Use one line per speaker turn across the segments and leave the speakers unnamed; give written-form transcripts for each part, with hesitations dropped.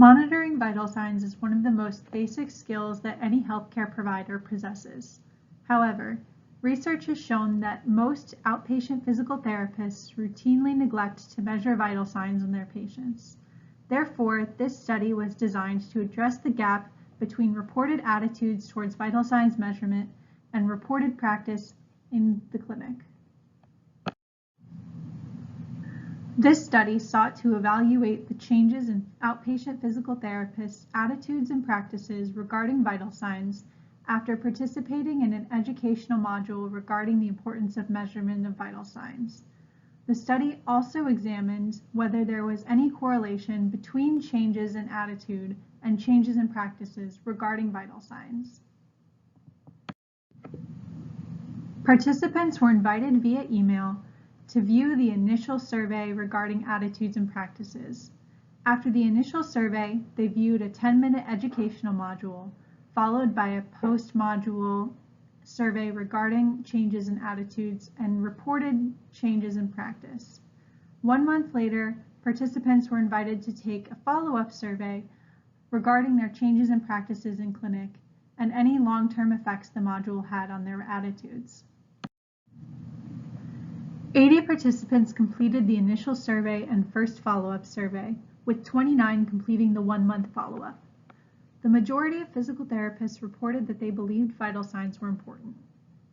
Monitoring vital signs is one of the most basic skills that any healthcare provider possesses. However, research has shown that most outpatient physical therapists routinely neglect to measure vital signs in their patients. Therefore, this study was designed to address the gap between reported attitudes towards vital signs measurement and reported practice in the clinic. This study sought to evaluate the changes in outpatient physical therapists' attitudes and practices regarding vital signs after participating in an educational module regarding the importance of measurement of vital signs. The study also examined whether there was any correlation between changes in attitude and changes in practices regarding vital signs. Participants were invited via email to view the initial survey regarding attitudes and practices. After the initial survey, they viewed a 10-minute educational module, followed by a post-module survey regarding changes in attitudes and reported changes in practice. 1 month later, participants were invited to take a follow-up survey regarding their changes in practices in clinic and any long-term effects the module had on their attitudes. 80 participants completed the initial survey and first follow-up survey, with 29 completing the 1-month follow-up. The majority of physical therapists reported that they believed vital signs were important.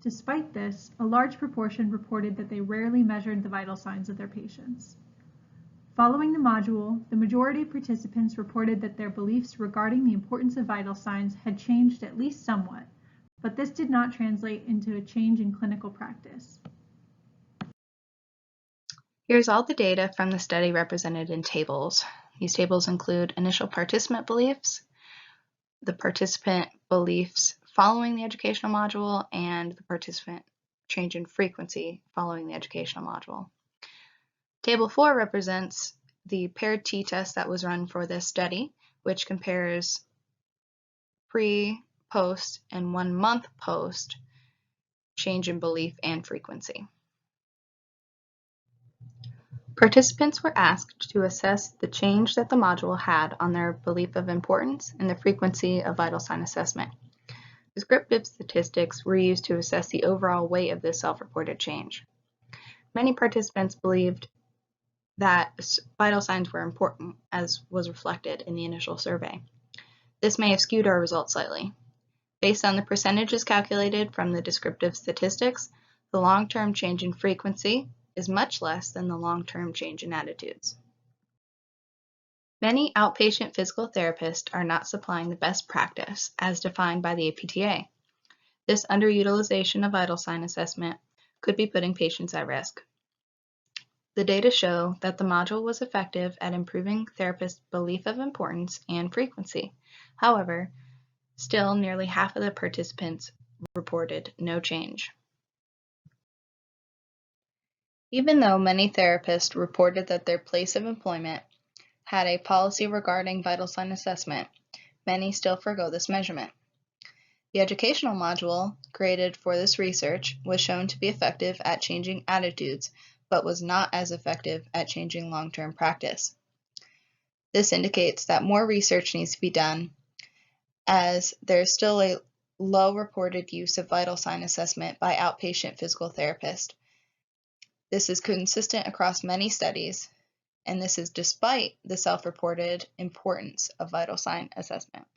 Despite this, a large proportion reported that they rarely measured the vital signs of their patients. Following the module, the majority of participants reported that their beliefs regarding the importance of vital signs had changed at least somewhat, but this did not translate into a change in clinical practice.
Here's all the data from the study represented in tables. These tables include initial participant beliefs, the participant beliefs following the educational module, and the participant change in frequency following the educational module. Table 4 represents the paired t-test that was run for this study, which compares pre, post, and 1 month post change in belief and frequency. Participants were asked to assess the change that the module had on their belief of importance and the frequency of vital sign assessment. Descriptive statistics were used to assess the overall weight of this self-reported change. Many participants believed that vital signs were important, as was reflected in the initial survey. This may have skewed our results slightly. Based on the percentages calculated from the descriptive statistics, the long-term change in frequency is much less than the long-term change in attitudes. Many outpatient physical therapists are not supplying the best practice as defined by the APTA. This underutilization of vital sign assessment could be putting patients at risk. The data show that the module was effective at improving therapists' belief of importance and frequency. However, still nearly half of the participants reported no change. Even though many therapists reported that their place of employment had a policy regarding vital sign assessment, many still forgo this measurement. The educational module created for this research was shown to be effective at changing attitudes, but was not as effective at changing long-term practice. This indicates that more research needs to be done, as there is still a low reported use of vital sign assessment by outpatient physical therapists. This is consistent across many studies, and this is despite the self-reported importance of vital sign assessment.